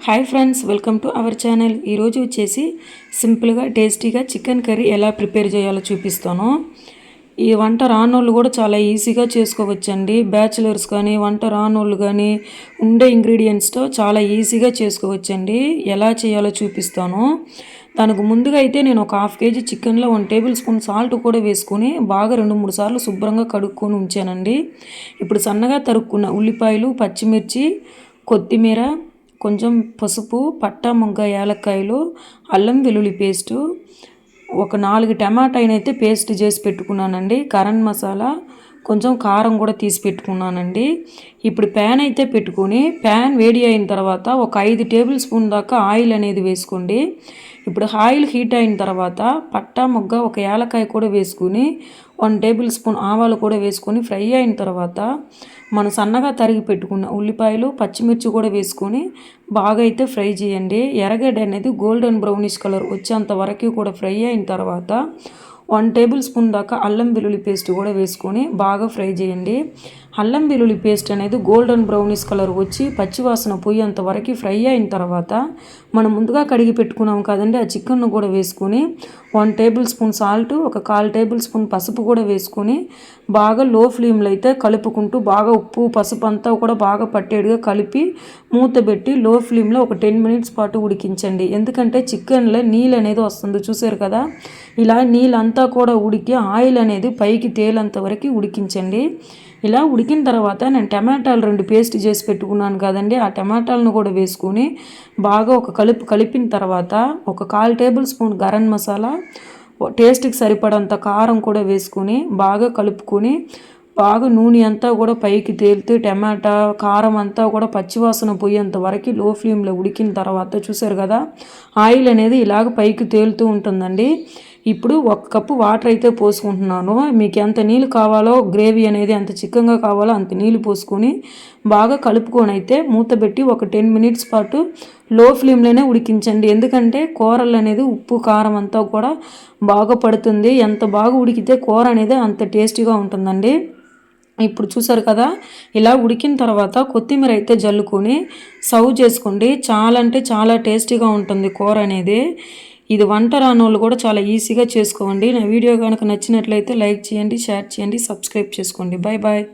Hi friends, welcome to our channel. ఈరోజు వచ్చేసి సింపుల్గా టేస్టీగా చికెన్ కర్రీ ఎలా ప్రిపేర్ చేయాలో చూపిస్తాను. ఈ వంట రానోళ్ళు కూడా చాలా ఈజీగా చేసుకోవచ్చండి. బ్యాచిలర్స్ కానీ వంట రానోళ్ళు కానీ ఉండే ఇంగ్రీడియంట్స్తో చాలా ఈజీగా చేసుకోవచ్చండి. ఎలా చేయాలో చూపిస్తాను. దానికి ముందుగా అయితే నేను ఒక హాఫ్ కేజీ చికెన్లో 1 టేబుల్ స్పూన్ సాల్ట్ కూడా వేసుకొని బాగా 2-3 సార్లు శుభ్రంగా కడుక్కొని ఉంచానండి. ఇప్పుడు సన్నగా తరుక్కున్న ఉల్లిపాయలు, పచ్చిమిర్చి, కొత్తిమీర, కొంచెం పసుపు, పట్టా, మొగ్గ, యాలక్కాయలు, అల్లం వెల్లుల్లి పేస్టు, ఒక 4 టమాటాయినైతే పేస్ట్ చేసి పెట్టుకున్నానండి. గరం మసాలా, కొంచెం కారం కూడా తీసి పెట్టుకున్నానండి. ఇప్పుడు ప్యాన్ అయితే పెట్టుకొని ప్యాన్ వేడి అయిన తర్వాత ఒక 5 టేబుల్ స్పూన్ దాకా ఆయిల్ అనేది వేసుకోండి. ఇప్పుడు ఆయిల్ హీట్ అయిన తర్వాత పట్టా, మొగ్గ, ఒక యాలక్కాయ కూడా వేసుకుని 1 టేబుల్ స్పూన్ ఆవాలు కూడా వేసుకొని ఫ్రై అయిన తర్వాత మనం సన్నగా తరిగి పెట్టుకున్న ఉల్లిపాయలు, పచ్చిమిర్చి కూడా వేసుకొని బాగా అయితే ఫ్రై చేయండి. ఎర్రగడ్డ అనేది గోల్డెన్ బ్రౌనిష్ కలర్ వచ్చేంత వరకు కూడా ఫ్రై అయిన తర్వాత 1 టేబుల్ స్పూన్ దాకా అల్లం వెల్లుల్లి పేస్ట్ కూడా వేసుకొని బాగా ఫ్రై చేయండి. అల్లం వెల్లుల్లి పేస్ట్ అనేది గోల్డెన్ బ్రౌనిష్ కలర్ వచ్చి పచ్చివాసన పోయేంత వరకు ఫ్రై అయిన తర్వాత మనం ముందుగా కడిగి పెట్టుకున్నాం కదండి, ఆ చికెన్ను కూడా వేసుకొని 1 టేబుల్ స్పూన్ సాల్ట్, ఒక 1/4 టేబుల్ స్పూన్ పసుపు కూడా వేసుకొని బాగా లో ఫ్లేమ్లో అయితే కలుపుకుంటూ బాగా ఉప్పు, పసుపు అంతా కూడా బాగా పట్టేడుగా కలిపి మూత పెట్టి లో ఫ్లేమ్లో ఒక 10 మినిట్స్ పాటు ఉడికించండి. ఎందుకంటే చికెన్లో నీళ్ళు అనేది వస్తుంది, చూసారు కదా. ఇలా నీళ్ళంతా కూడా ఉడికి ఆయిల్ అనేది పైకి తేలేంత వరకు ఉడికించండి. ఇలా ఉడికిన తర్వాత నేను టమాటాలు 2 పేస్ట్ చేసి పెట్టుకున్నాను కదండి, ఆ టమాటాలను కూడా వేసుకొని బాగా ఒక కలిపిన తర్వాత ఒక 1/4 టేబుల్ స్పూన్ గరం మసాలా, టేస్ట్కి సరిపడంత కారం కూడా వేసుకొని బాగా కలుపుకొని బాగా నూనె అంతా కూడా పైకి తేలితే టమాటా కారం అంతా కూడా పచ్చివాసన పోయేంత వరకు లో ఫ్లేమ్లో ఉడికిన తర్వాత చూసారు కదా, ఆయిల్ అనేది ఇలాగ పైకి తేలుతూ ఉంటుందండి. ఇప్పుడు 1 కప్పు వాటర్ అయితే పోసుకుంటున్నాను. మీకు ఎంత నీళ్ళు కావాలో, గ్రేవీ అనేది ఎంత చిక్కగా కావాలో అంత నీళ్ళు పోసుకొని బాగా కలుపుకొని అయితే మూత పెట్టి ఒక 10 మినిట్స్ పాటు లో ఫ్లేమ్లోనే ఉడికించండి. ఎందుకంటే కూరలు అనేది ఉప్పు, కారం అంతా కూడా బాగా పడుతుంది. ఎంత బాగా ఉడికితే కూర అనేది అంత టేస్టీగా ఉంటుందండి. ఇప్పుడు చూసారు కదా, ఇలా ఉడికిన తర్వాత కొత్తిమీర అయితే జల్లుకొని సర్వ్ చేసుకోండి. చాలా అంటే చాలా టేస్టీగా ఉంటుంది కూర అనేది. ఇది వంట రానోళ్ళు కూడా చాలా ఈజీగా చేసుకోండి. నా వీడియో కనుక నచ్చినట్లయితే లైక్ చేయండి, షేర్ చేయండి, సబ్స్క్రైబ్ చేసుకోండి. Bye bye.